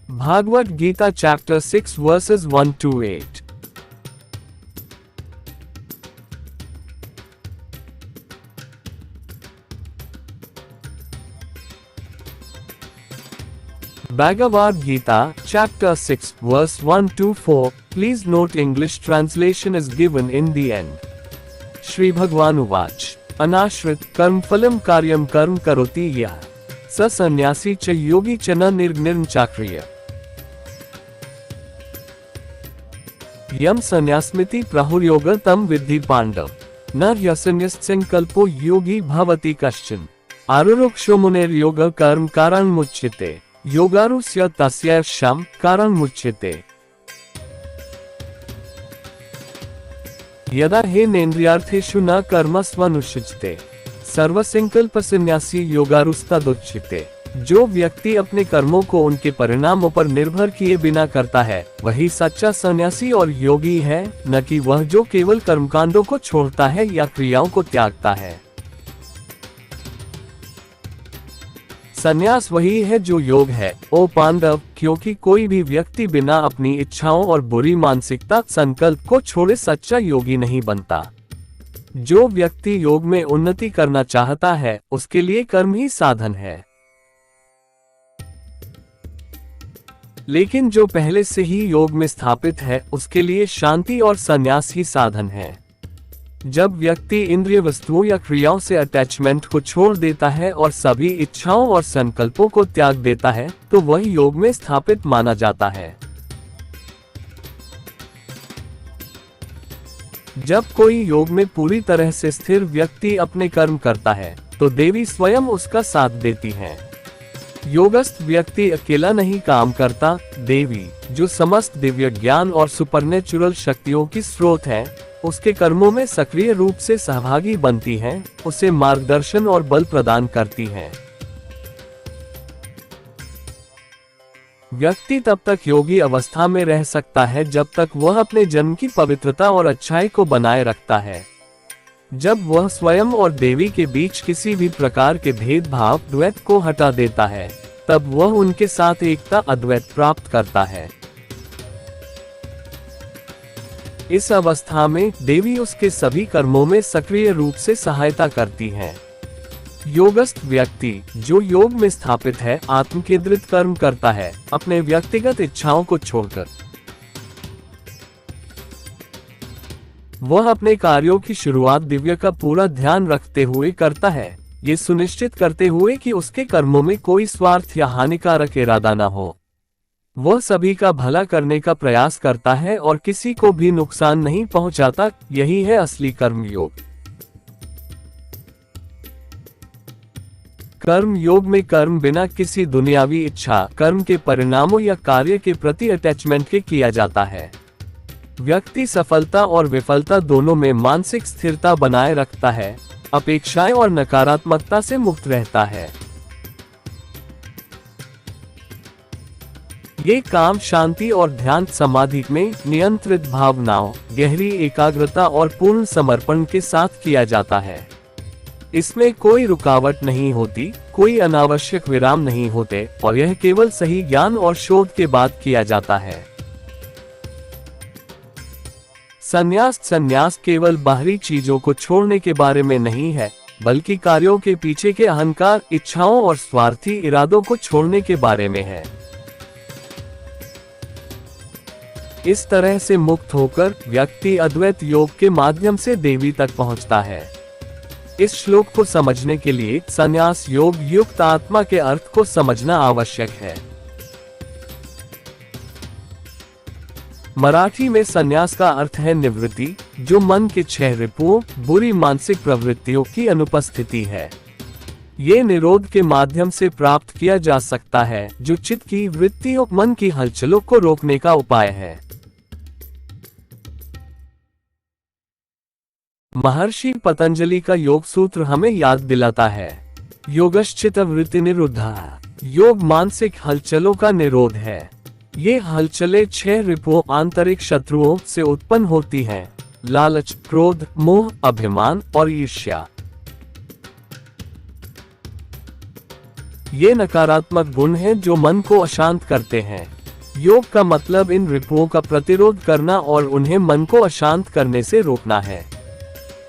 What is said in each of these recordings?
Bhagavad Gita chapter 6 verses 1 to 8. Bhagavad Gita chapter 6 verse 1 to 4. Please note English translation is given in the end. Shri Bhagwan Uvach. Anashrit karm phalam karyam karm karoti yah. Sa sannyasi cha yogi cha na nirgnirn chakriya. Yam sannyasmiti prahuryoga tam vidhi pandav. Nar yasanyas sankalpo yogi bhavati kaschan. Aruruksho muner yoga karm karan muchyate. Yogarusya tasya sham karan muchyate. यदा हे नेन्द्रियार्थेषु न कर्मस्वनुष्ठिते सर्वसंकल्प संन्यासी योगारुस्तदुच्यते। जो व्यक्ति अपने कर्मों को उनके परिणामों पर निर्भर किए बिना करता है वही सच्चा सन्यासी और योगी है, न कि वह जो केवल कर्मकांडों को छोड़ता है या क्रियाओं को त्यागता है। संन्यास वही है जो योग है, ओ पांडव, क्योंकि कोई भी व्यक्ति बिना अपनी इच्छाओं और बुरी मानसिकता संकल्प को छोड़े सच्चा योगी नहीं बनता। जो व्यक्ति योग में उन्नति करना चाहता है उसके लिए कर्म ही साधन है, लेकिन जो पहले से ही योग में स्थापित है उसके लिए शांति और संन्यास ही साधन है। जब व्यक्ति इंद्रिय वस्तुओं या क्रियाओं से अटैचमेंट को छोड़ देता है और सभी इच्छाओं और संकल्पों को त्याग देता है तो वह योग में स्थापित माना जाता है। जब कोई योग में पूरी तरह से स्थिर व्यक्ति अपने कर्म करता है तो देवी स्वयं उसका साथ देती हैं। योगस्थ व्यक्ति अकेला नहीं काम करता, देवी जो समस्त दिव्य ज्ञान और सुपरनेचुरल शक्तियों की स्रोत है उसके कर्मों में सक्रिय रूप से सहभागी बनती हैं, उसे मार्गदर्शन और बल प्रदान करती हैं। व्यक्ति तब तक योगी अवस्था में रह सकता है जब तक वह अपने जन्म की पवित्रता और अच्छाई को बनाए रखता है। जब वह स्वयं और देवी के बीच किसी भी प्रकार के भेदभाव द्वैत को हटा देता है तब वह उनके साथ एकता अद्वैत प्राप्त करता है। इस अवस्था में देवी उसके सभी कर्मों में सक्रिय रूप से सहायता करती हैं। योगस्थ व्यक्ति जो योग में स्थापित है आत्म केंद्रित कर्म करता है, अपने व्यक्तिगत इच्छाओं को छोड़कर। वह अपने कार्यों की शुरुआत दिव्य का पूरा ध्यान रखते हुए करता है, ये सुनिश्चित करते हुए कि उसके कर्मों में कोई स्वार्थ या हानिकारक इरादा न हो। वह सभी का भला करने का प्रयास करता है और किसी को भी नुकसान नहीं पहुंचाता। यही है असली कर्म योग। कर्म योग में कर्म बिना किसी दुनियावी इच्छा, कर्म के परिणामों या कार्य के प्रति अटैचमेंट के किया जाता है। व्यक्ति सफलता और विफलता दोनों में मानसिक स्थिरता बनाए रखता है, अपेक्षाएं और नकारात्मकता से मुक्त रहता है। ये काम शांति और ध्यान समाधि में नियंत्रित भावनाओं, गहरी एकाग्रता और पूर्ण समर्पण के साथ किया जाता है। इसमें कोई रुकावट नहीं होती, कोई अनावश्यक विराम नहीं होते और यह केवल सही ज्ञान और शोध के बाद किया जाता है। संन्यास केवल बाहरी चीजों को छोड़ने के बारे में नहीं है, बल्कि कार्यों के पीछे के अहंकार, इच्छाओं और स्वार्थी इरादों को छोड़ने के बारे में है। इस तरह से मुक्त होकर व्यक्ति अद्वैत योग के माध्यम से देवी तक पहुंचता है। इस श्लोक को समझने के लिए संन्यास योग युक्त आत्मा के अर्थ को समझना आवश्यक है। मराठी में संन्यास का अर्थ है निवृत्ति, जो मन के 6 रिपुओं, बुरी मानसिक प्रवृत्तियों की अनुपस्थिति है। ये निरोध के माध्यम से प्राप्त किया जा सकता है, जो चित्त की वृत्तियों, मन की हलचलों को रोकने का उपाय है। महर्षि पतंजलि का योग सूत्र हमें याद दिलाता है, योगश्चित्त वृत्ति निरुद्धा। योग मानसिक हलचलों का निरोध है। ये हलचलें 6 रिपुओं, आंतरिक शत्रुओं से उत्पन्न होती हैं, लालच, क्रोध, मोह, अभिमान और ईर्ष्या। ये नकारात्मक गुण हैं जो मन को अशांत करते हैं। योग का मतलब इन रिपुओं का प्रतिरोध करना और उन्हें मन को अशांत करने से रोकना है।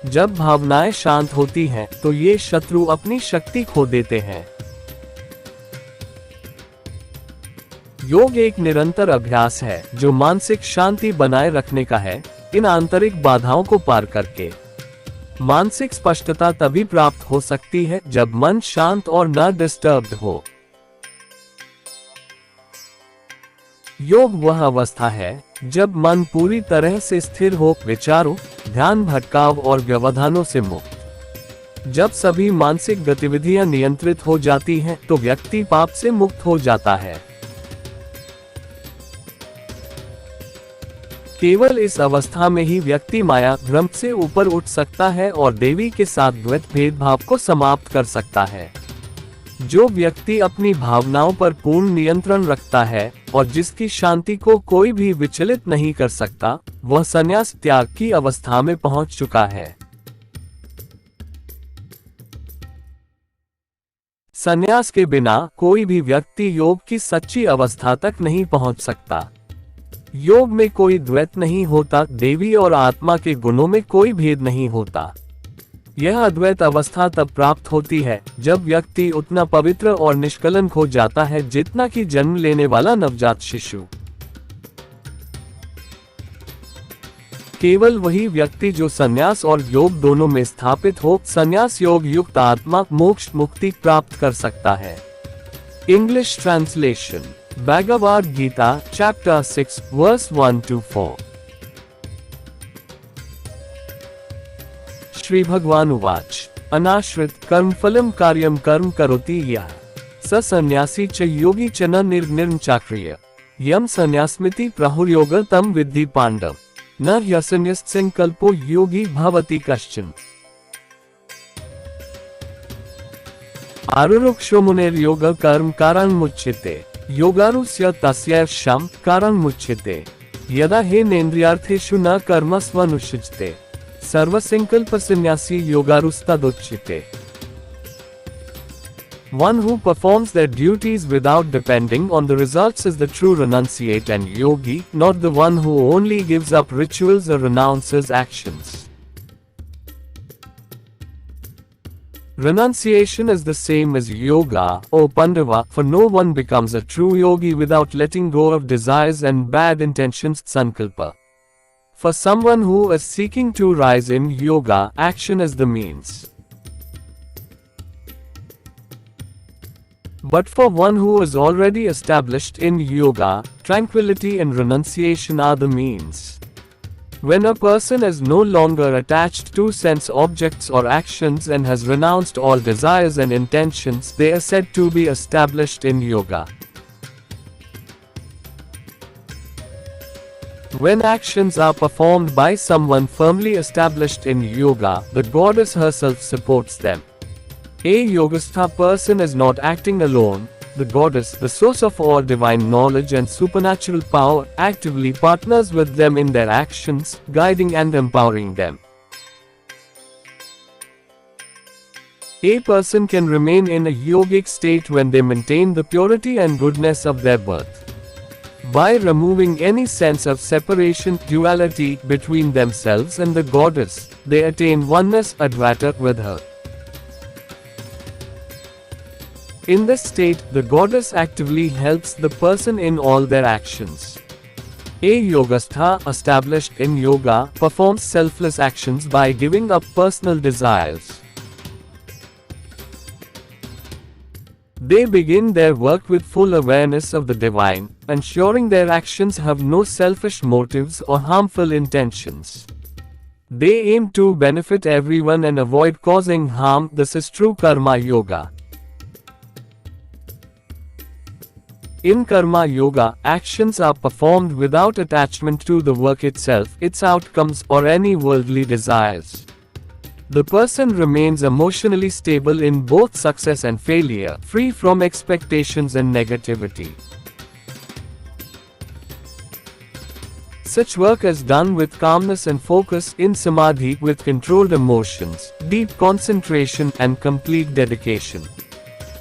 जब भावनाएं शांत होती हैं, तो ये शत्रु अपनी शक्ति खो देते हैं। योग एक निरंतर अभ्यास है जो मानसिक शांति बनाए रखने का है, इन आंतरिक बाधाओं को पार करके। मानसिक स्पष्टता तभी प्राप्त हो सकती है जब मन शांत और न डिस्टर्ब्ड हो। योग वह अवस्था है जब मन पूरी तरह से स्थिर हो, विचारों, ध्यान भटकाव और व्यवधानों से मुक्त। जब सभी मानसिक गतिविधियां नियंत्रित हो जाती हैं, तो व्यक्ति पाप से मुक्त हो जाता है। केवल इस अवस्था में ही व्यक्ति माया भ्रम से ऊपर उठ सकता है और देवी के साथ द्वैत भेदभाव को समाप्त कर सकता है। जो व्यक्ति अपनी भावनाओं पर पूर्ण नियंत्रण रखता है और जिसकी शांति को कोई भी विचलित नहीं कर सकता, वह संन्यास त्याग की अवस्था में पहुंच चुका है। संन्यास के बिना कोई भी व्यक्ति योग की सच्ची अवस्था तक नहीं पहुंच सकता। योग में कोई द्वैत नहीं होता, देवी और आत्मा के गुणों में कोई भेद नहीं होता। यह अद्वैत अवस्था तब प्राप्त होती है जब व्यक्ति उतना पवित्र और निष्कलंक हो जाता है जितना कि जन्म लेने वाला नवजात शिशु। केवल वही व्यक्ति जो संन्यास और योग दोनों में स्थापित हो, संन्यास योग युक्त आत्मा मोक्ष मुक्ति प्राप्त कर सकता है। English translation, Bhagavad Gita chapter 6 verse 1-4। Shri भगवान उवाच, अनाश्रित कर्मफलम कार्यम कर्म करोति यः स सन्यासी च योगी च न निर्निर्म चाक्रिय यम सन्यासमिति प्राहुर्योग तम विद्धि पांडव न ह्यसन्यस्त संकल्पो योगी भवति कश्चन। आरुरुक्षो मुनेर्योग कर्म कारण मुच्यते योगारुस्य तस्य शम कारण मुच्यते यदा हेनेन्द्रियार्थेषु न कर्मस्वनुषिजते सर्वसंकल्प संन्यासी योगारुस्तदुच्यते। One who performs their duties without depending on the results is the true renunciate and yogi, not the one who only gives up rituals or renounces actions. Renunciation is the same as yoga, O Pandava, for no one becomes a true yogi without letting go of desires and bad intentions, sankalpa. For someone who is seeking to rise in yoga, action is the means. But for one who is already established in yoga, tranquility and renunciation are the means. When a person is no longer attached to sense objects or actions and has renounced all desires and intentions, they are said to be established in yoga. When actions are performed by someone firmly established in yoga, the goddess herself supports them. A yogastha person is not acting alone. The goddess, the source of all divine knowledge and supernatural power, actively partners with them in their actions, guiding and empowering them. A person can remain in a yogic state when they maintain the purity and goodness of their birth. By removing any sense of separation, duality between themselves and the goddess, they attain oneness, Advaita, with her. In this state, the goddess actively helps the person in all their actions. A yogastha, established in yoga, performs selfless actions by giving up personal desires. They begin their work with full awareness of the divine, ensuring their actions have no selfish motives or harmful intentions. They aim to benefit everyone and avoid causing harm. This is true karma yoga. In karma yoga, actions are performed without attachment to the work itself, its outcomes, or any worldly desires. The person remains emotionally stable in both success and failure, free from expectations and negativity. Such work is done with calmness and focus, in samadhi, with controlled emotions, deep concentration, and complete dedication.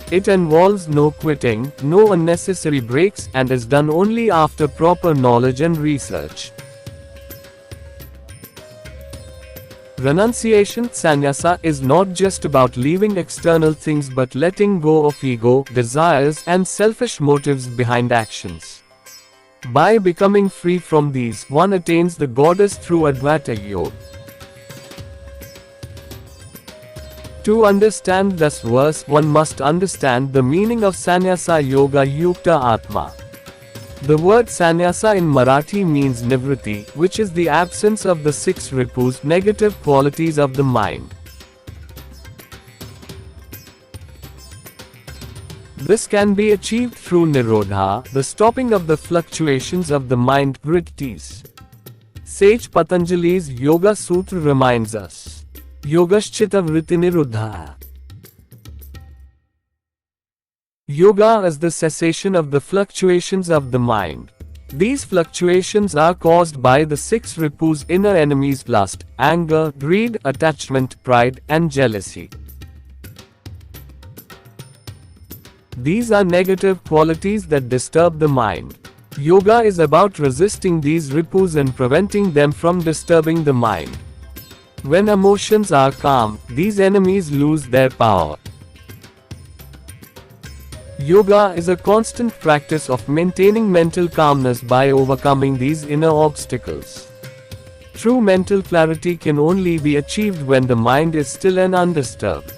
It involves no quitting, no unnecessary breaks, and is done only after proper knowledge and research. Renunciation sannyasa is not just about leaving external things but letting go of ego, desires, and selfish motives behind actions. By becoming free from these, one attains the goddess through Advaita Yoga. To understand this verse, one must understand the meaning of Sannyasa Yoga Yukta Atma. The word sannyasa in Marathi means nivritti, which is the absence of the 6 ripus, negative qualities of the mind. This can be achieved through nirodha, the stopping of the fluctuations of the mind, vrittis. Sage Patanjali's Yoga Sutra reminds us, Yogaschita vritti niruddha. Yoga is the cessation of the fluctuations of the mind. These fluctuations are caused by the 6 ripus, inner enemies: lust, anger, greed, attachment, pride, and jealousy. These are negative qualities that disturb the mind. Yoga is about resisting these ripus and preventing them from disturbing the mind. When emotions are calm, these enemies lose their power. Yoga is a constant practice of maintaining mental calmness by overcoming these inner obstacles. True mental clarity can only be achieved when the mind is still and undisturbed.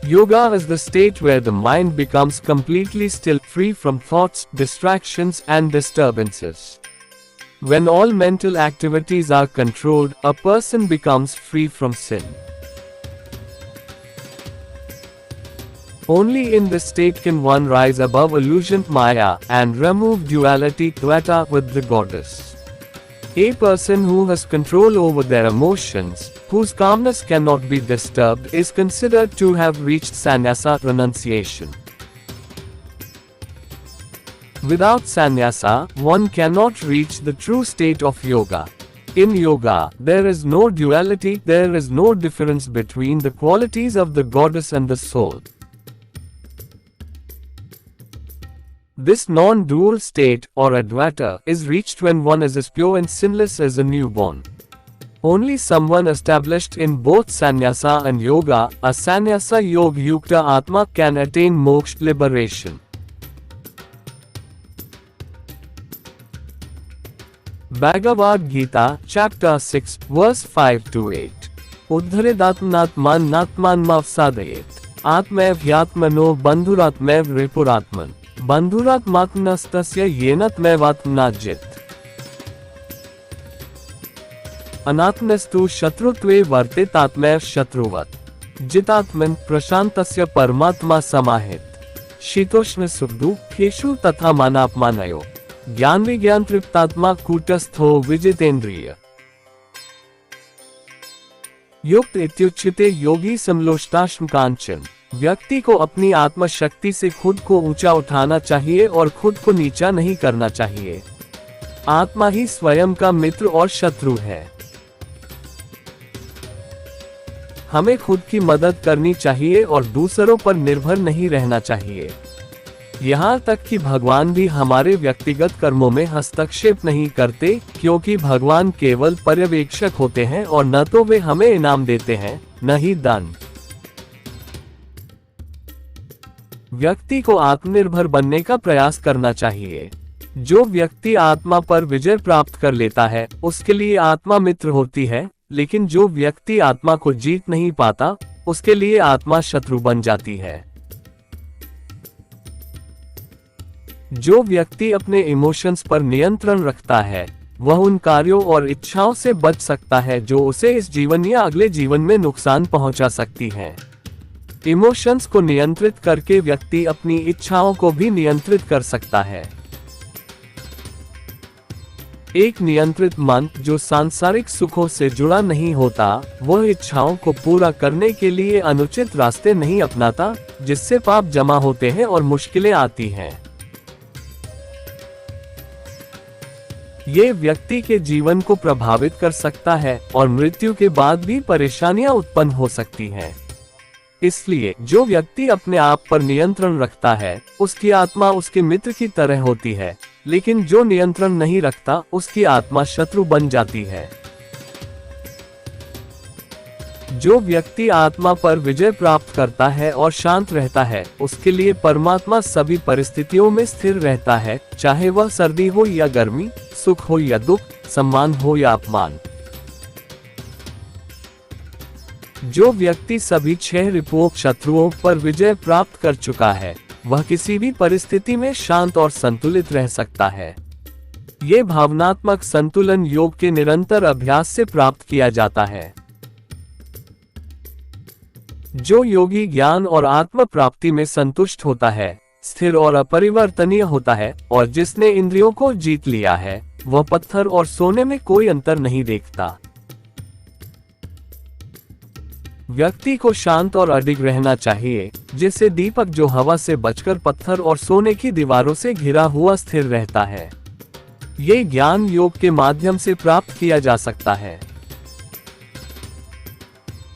Yoga is the state where the mind becomes completely still, free from thoughts, distractions, and disturbances. When all mental activities are controlled, a person becomes free from sin. Only in this state can one rise above illusion Maya and remove duality Dvaita with the goddess. A person who has control over their emotions, whose calmness cannot be disturbed, is considered to have reached sannyasa, renunciation. Without sannyasa, one cannot reach the true state of yoga. In yoga, there is no duality, there is no difference between the qualities of the goddess and the soul. This non-dual state, or Advaita, is reached when one is as pure and sinless as a newborn. Only someone established in both sannyasa and yoga, a sannyasa yoga yukta atma, can attain moksha, liberation. Bhagavad Gita, chapter 6, verse 5-8. Uddharedatmanatman natmanmavsadayet. Atmaiv hyatmano bandhuratmaiv ripuratman. Bandhuratmatmanastasya yenatmaivatmnajit. Anatmastu shatrutve vartetatmaiv shatruvat. Jitatman prashantasya paramatma samahit. Shitoshna sukdu keshu tatha manapmanayo. ज्ञान विज्ञान तृप्तात्मा कूटस्थो विजितेन्द्रिय। युक्त इत्युच्यते योगी समलोष्टाश्म कांचन। व्यक्ति को अपनी आत्मशक्ति से खुद को ऊंचा उठाना चाहिए और खुद को नीचा नहीं करना चाहिए। आत्मा ही स्वयं का मित्र और शत्रु है। हमें खुद की मदद करनी चाहिए और दूसरों पर निर्भर नहीं रहना चाहिए। यहाँ तक कि भगवान भी हमारे व्यक्तिगत कर्मों में हस्तक्षेप नहीं करते, क्योंकि भगवान केवल पर्यवेक्षक होते हैं और न तो वे हमें इनाम देते हैं, न ही दंड। व्यक्ति को आत्मनिर्भर बनने का प्रयास करना चाहिए। जो व्यक्ति आत्मा पर विजय प्राप्त कर लेता है, उसके लिए आत्मा मित्र होती है, लेकिन जो व्यक्ति आत्मा को जीत नहीं पाता, उसके लिए आत्मा शत्रु बन जाती है। जो व्यक्ति अपने इमोशंस पर नियंत्रण रखता है, वह उन कार्यों और इच्छाओं से बच सकता है जो उसे इस जीवन या अगले जीवन में नुकसान पहुंचा सकती हैं। इमोशंस को नियंत्रित करके व्यक्ति अपनी इच्छाओं को भी नियंत्रित कर सकता है। एक नियंत्रित मन जो सांसारिक सुखों से जुड़ा नहीं होता, वह इच्छाओं को पूरा करने के लिए अनुचित रास्ते नहीं अपनाता, जिससे पाप जमा होते हैं और मुश्किलें आती हैं। ये व्यक्ति के जीवन को प्रभावित कर सकता है और मृत्यु के बाद भी परेशानियां उत्पन्न हो सकती हैं। इसलिए जो व्यक्ति अपने आप पर नियंत्रण रखता है, उसकी आत्मा उसके मित्र की तरह होती है, लेकिन जो नियंत्रण नहीं रखता, उसकी आत्मा शत्रु बन जाती है। जो व्यक्ति आत्मा पर विजय प्राप्त करता है और शांत रहता है, उसके लिए परमात्मा सभी परिस्थितियों में स्थिर रहता है, चाहे वह सर्दी हो या गर्मी, सुख हो या दुख, सम्मान हो या अपमान। जो व्यक्ति सभी 6 रिपुओं शत्रुओं पर विजय प्राप्त कर चुका है, वह किसी भी परिस्थिति में शांत और संतुलित रह सकता है। ये भावनात्मक संतुलन योग के निरंतर अभ्यास से प्राप्त किया जाता है। जो योगी ज्ञान और आत्म प्राप्ति में संतुष्ट होता है, स्थिर और अपरिवर्तनीय होता है, और जिसने इंद्रियों को जीत लिया है, वह पत्थर और सोने में कोई अंतर नहीं देखता। व्यक्ति को शांत और अडिग रहना चाहिए, जिससे दीपक जो हवा से बचकर पत्थर और सोने की दीवारों से घिरा हुआ स्थिर रहता है। ये ज्ञान योग के माध्यम से प्राप्त किया जा सकता है।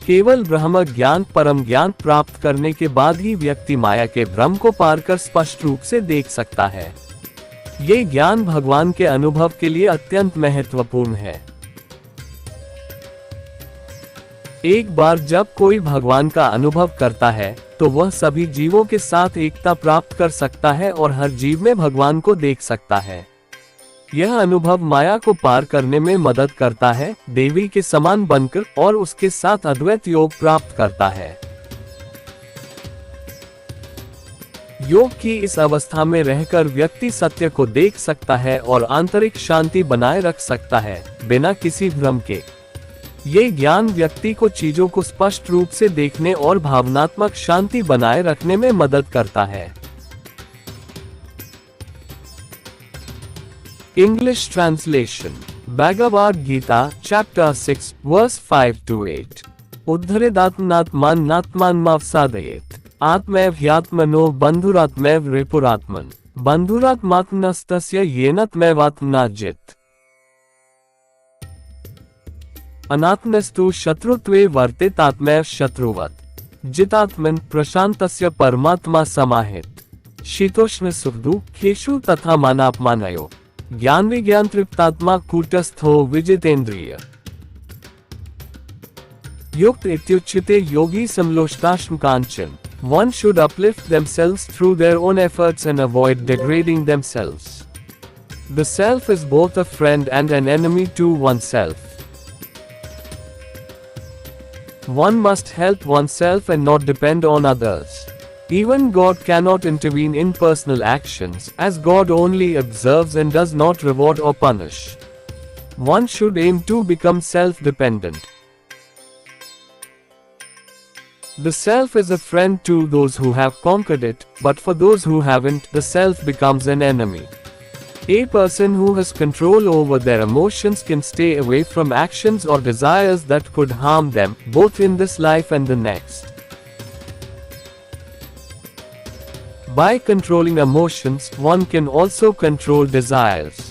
केवल ब्रह्म ज्ञान, परम ज्ञान प्राप्त करने के बाद ही व्यक्ति माया के भ्रम को पार कर स्पष्ट रूप से देख सकता है। ये ज्ञान भगवान के अनुभव के लिए अत्यंत महत्वपूर्ण है। एक बार जब कोई भगवान का अनुभव करता है, तो वह सभी जीवों के साथ एकता प्राप्त कर सकता है और हर जीव में भगवान को देख सकता है। यह अनुभव माया को पार करने में मदद करता है, देवी के समान बनकर, और उसके साथ अद्वैत योग प्राप्त करता है। योग की इस अवस्था में रहकर व्यक्ति सत्य को देख सकता है और आंतरिक शांति बनाए रख सकता है, बिना किसी भ्रम के। ये ज्ञान व्यक्ति को चीजों को स्पष्ट रूप से देखने और भावनात्मक शांति बनाए रखने में मदद करता है। English translation. Bhagavad Gita, chapter 6, verse 5-8. उद्धरेदात्मनात्मान्नात्मान्मावसादयेत् आत्मैव ह्यात्मनो बन्धुरात्मैव रिपुरात्मन् बन्धुरात्मात्मनस्तस्य येनात्मैवात्मनाजित् अनात्मस्तु शत्रुत्वे वर्तेतात्मैव शत्रुवत् जितात्मन् प्रशान्तस्य परमात्मा समाहित शीतोष्ण सुख दुःखेषु तथा मानापमानयो ज्ञान विज्ञान तृप्तात्मा कूटस्थो विजितेन्द्रिय युक्त इत्युच्यते योगी समलोष्टाश्म कांचन। One should uplift themselves through their own efforts and avoid degrading themselves. The self is both a friend and an enemy to oneself. One must help oneself and not depend on others. Even God cannot intervene in personal actions, as God only observes and does not reward or punish. One should aim to become self-dependent. The self is a friend to those who have conquered it, but for those who haven't, the self becomes an enemy. A person who has control over their emotions can stay away from actions or desires that could harm them, both in this life and the next. By controlling emotions, one can also control desires.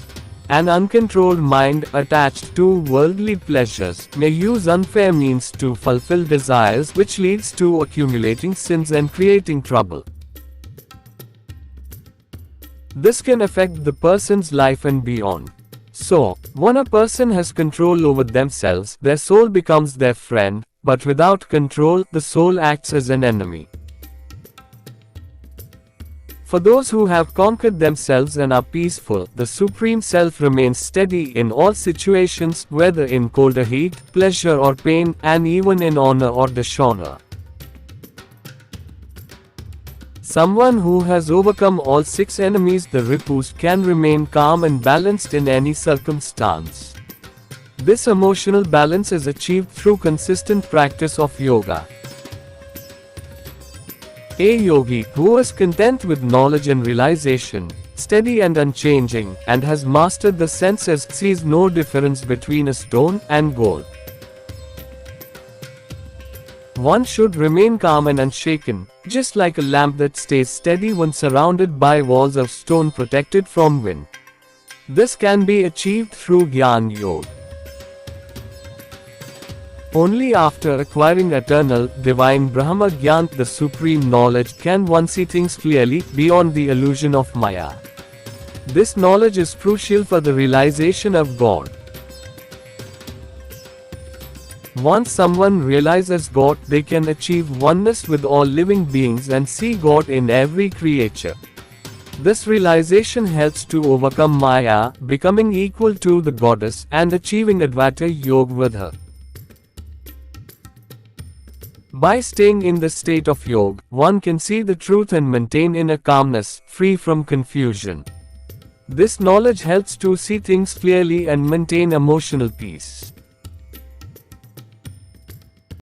An uncontrolled mind, attached to worldly pleasures, may use unfair means to fulfill desires, which leads to accumulating sins and creating trouble. This can affect the person's life and beyond. So, when a person has control over themselves, their soul becomes their friend, but without control, the soul acts as an enemy. For those who have conquered themselves and are peaceful, the Supreme Self remains steady in all situations, whether in cold or heat, pleasure or pain, and even in honor or dishonor. Someone who has overcome all 6 enemies, the Ripus, can remain calm and balanced in any circumstance. This emotional balance is achieved through consistent practice of yoga. A yogi, who is content with knowledge and realization, steady and unchanging, and has mastered the senses, sees no difference between a stone and gold. One should remain calm and unshaken, just like a lamp that stays steady when surrounded by walls of stone protected from wind. This can be achieved through Gyan Yoga. Only after acquiring eternal, divine Brahma Gyan, the supreme knowledge, can one see things clearly, beyond the illusion of Maya. This knowledge is crucial for the realization of God. Once someone realizes God, they can achieve oneness with all living beings and see God in every creature. This realization helps to overcome Maya, becoming equal to the goddess, and achieving Advaita Yoga with her. By staying in the state of yoga, one can see the truth and maintain inner calmness, free from confusion. This knowledge helps to see things clearly and maintain emotional peace.